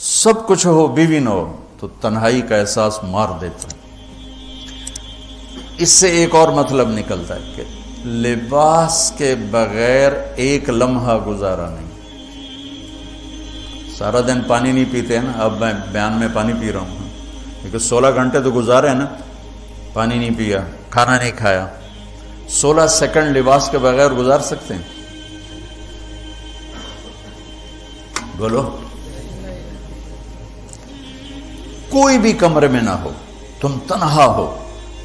سب کچھ ہو بیوی نہ ہو تو تنہائی کا احساس مار دیتا ہے۔ اس سے ایک اور مطلب نکلتا ہے کہ لباس کے بغیر ایک لمحہ گزارا نہیں۔ سارا دن پانی نہیں پیتے ہیں نا، اب میں بیان میں پانی پی رہا ہوں کیونکہ 16 گھنٹے تو گزارے ہیں نا، پانی نہیں پیا، کھانا نہیں کھایا، 16 سیکنڈ لباس کے بغیر گزار سکتے ہیں؟ بولو۔ کوئی بھی کمرے میں نہ ہو، تم تنہا ہو،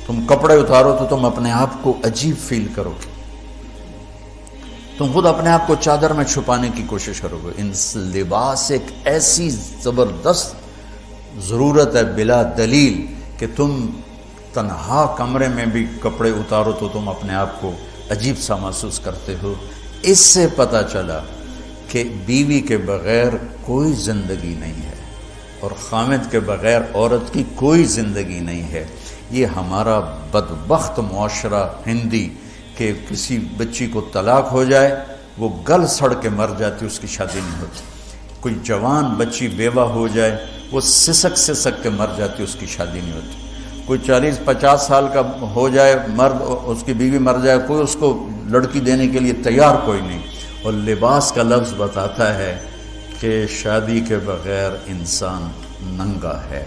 تم کپڑے اتارو تو تم اپنے آپ کو عجیب فیل کرو گے، تم خود اپنے آپ کو چادر میں چھپانے کی کوشش کرو گے۔ ان لباس ایک ایسی زبردست ضرورت ہے بلا دلیل کہ تم تنہا کمرے میں بھی کپڑے اتارو تو تم اپنے آپ کو عجیب سا محسوس کرتے ہو۔ اس سے پتہ چلا کہ بیوی کے بغیر کوئی زندگی نہیں ہے اور خامد کے بغیر عورت کی کوئی زندگی نہیں ہے۔ یہ ہمارا بدبخت معاشرہ ہندی کہ کسی بچی کو طلاق ہو جائے وہ گل سڑ کے مر جاتی، اس کی شادی نہیں ہوتی۔ کوئی جوان بچی بیوہ ہو جائے وہ سسک کے مر جاتی، اس کی شادی نہیں ہوتی۔ کوئی 40-50 سال کا ہو جائے مرد، اس کی بیوی مر جائے، کوئی اس کو لڑکی دینے کے لیے تیار کوئی نہیں۔ اور لباس کا لفظ بتاتا ہے کہ شادی کے بغیر انسان ننگا ہے،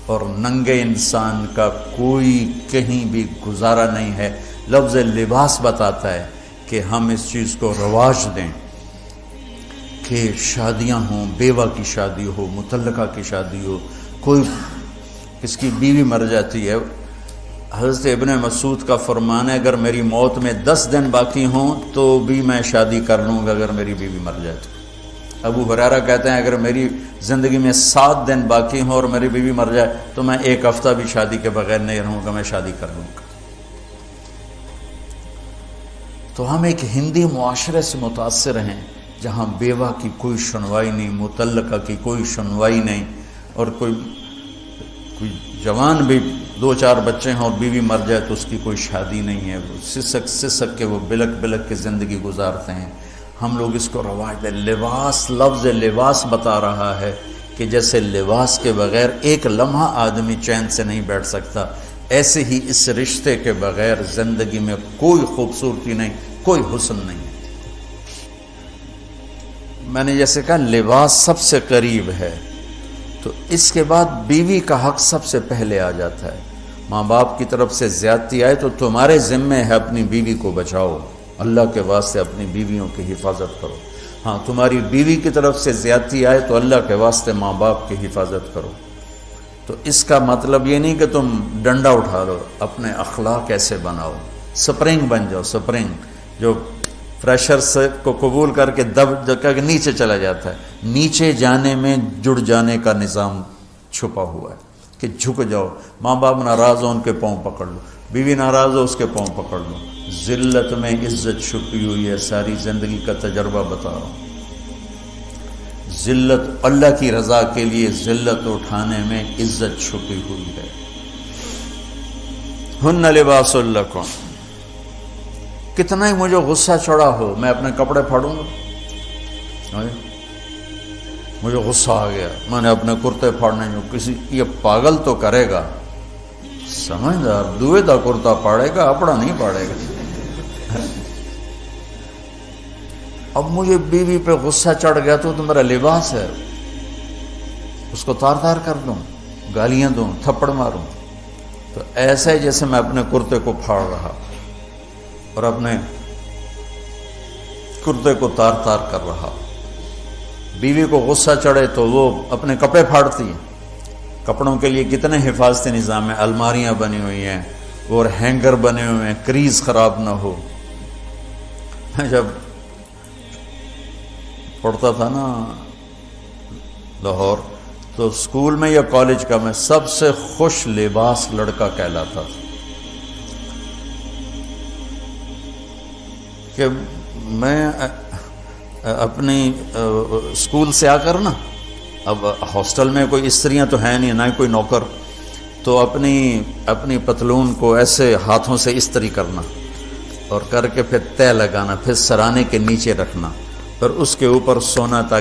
اور ننگے انسان کا کوئی کہیں بھی گزارا نہیں ہے۔ لفظ لباس بتاتا ہے کہ ہم اس چیز کو رواج دیں کہ شادیاں ہوں، بیوہ کی شادی ہو، مطلقہ کی شادی ہو، کوئی کس کی بیوی مر جاتی ہے۔ حضرت ابن مسعود کا فرمان ہے اگر میری موت میں 10 دن باقی ہوں تو بھی میں شادی کر لوں گا اگر میری بیوی مر جائے تو۔ ابو ہریرہ کہتے ہیں اگر میری زندگی میں 7 دن باقی ہوں اور میری بیوی مر جائے تو میں 1 ہفتہ بھی شادی کے بغیر نہیں رہوں گا، میں شادی کر لوں گا۔ تو ہم ایک ہندی معاشرے سے متاثر ہیں جہاں بیوہ کی کوئی سنوائی نہیں، مطلقہ کی کوئی سنوائی نہیں، اور کوئی جوان بھی 2-4 بچے ہیں اور بیوی مر جائے تو اس کی کوئی شادی نہیں ہے، وہ سسک کے وہ بلک کے زندگی گزارتے ہیں۔ ہم لوگ اس کو رواج دیں۔ لباس، لفظ لباس بتا رہا ہے کہ جیسے لباس کے بغیر ایک لمحہ آدمی چین سے نہیں بیٹھ سکتا، ایسے ہی اس رشتے کے بغیر زندگی میں کوئی خوبصورتی نہیں، کوئی حسن نہیں۔ میں نے جیسے کہا لباس سب سے قریب ہے، تو اس کے بعد بیوی کا حق سب سے پہلے آ جاتا ہے۔ ماں باپ کی طرف سے زیادتی آئے تو تمہارے ذمے ہے اپنی بیوی کو بچاؤ، اللہ کے واسطے اپنی بیویوں کی حفاظت کرو۔ ہاں تمہاری بیوی کی طرف سے زیادتی آئے تو اللہ کے واسطے ماں باپ کی حفاظت کرو۔ تو اس کا مطلب یہ نہیں کہ تم ڈنڈا اٹھا لو، اپنے اخلاق ایسے بناؤ، سپرنگ بن جاؤ، سپرنگ جو پریشر سے کو قبول کر کے دب کر کے نیچے چلا جاتا ہے۔ نیچے جانے میں جڑ جانے کا نظام چھپا ہوا ہے کہ جھک جاؤ، ماں باپ ناراض ہو ان کے پاؤں پکڑ لو، بیوی ناراض ہو اس کے پاؤں پکڑ لو۔ ذلت میں عزت چھپی ہوئی ہے، ساری زندگی کا تجربہ بتا رہا ہوں۔ ذلت اللہ کی رضا کے لیے ذلت اٹھانے میں عزت چھپی ہوئی ہے۔ ہن لباس لکم، کتنا ہی مجھے غصہ چڑھا ہو میں اپنے کپڑے پھاڑوں گا، مجھے غصہ آ گیا میں نے اپنے کرتے پھاڑنے جو کسی یہ پاگل تو کرے گا، سمجھدار دوے دا کرتا پاڑے گا، اپنا نہیں پاڑے گا۔ اب مجھے بیوی پہ غصہ چڑھ گیا تو میرا لباس ہے، اس کو تار تار کر دوں، گالیاں دوں، تھپڑ ماروں، تو ایسا ہی جیسے میں اپنے کرتے کو پھاڑ رہا اور اپنے کرتے کو تار تار کر رہا۔ بیوی کو غصہ چڑھے تو وہ اپنے کپڑے پھاڑتی ہے۔ کپڑوں کے لیے کتنے حفاظتی نظام ہیں، الماریاں بنی ہوئی ہیں اور ہینگر بنے ہوئے ہیں، کریز خراب نہ ہو۔ میں جب پڑھتا تھا نا لاہور تو اسکول میں یا کالج کا میں سب سے خوش لباس لڑکا کہلاتا تھا کہ میں اپنی اسکول سے آ کر نا، اب ہاسٹل میں کوئی استریاں تو ہیں نہیں، نہ ہی کوئی نوکر، تو اپنی پتلون کو ایسے ہاتھوں سے استری کرنا اور کر کے پھر تہ لگانا، پھر سرانے کے نیچے رکھنا، پھر اس کے اوپر سونا تاکہ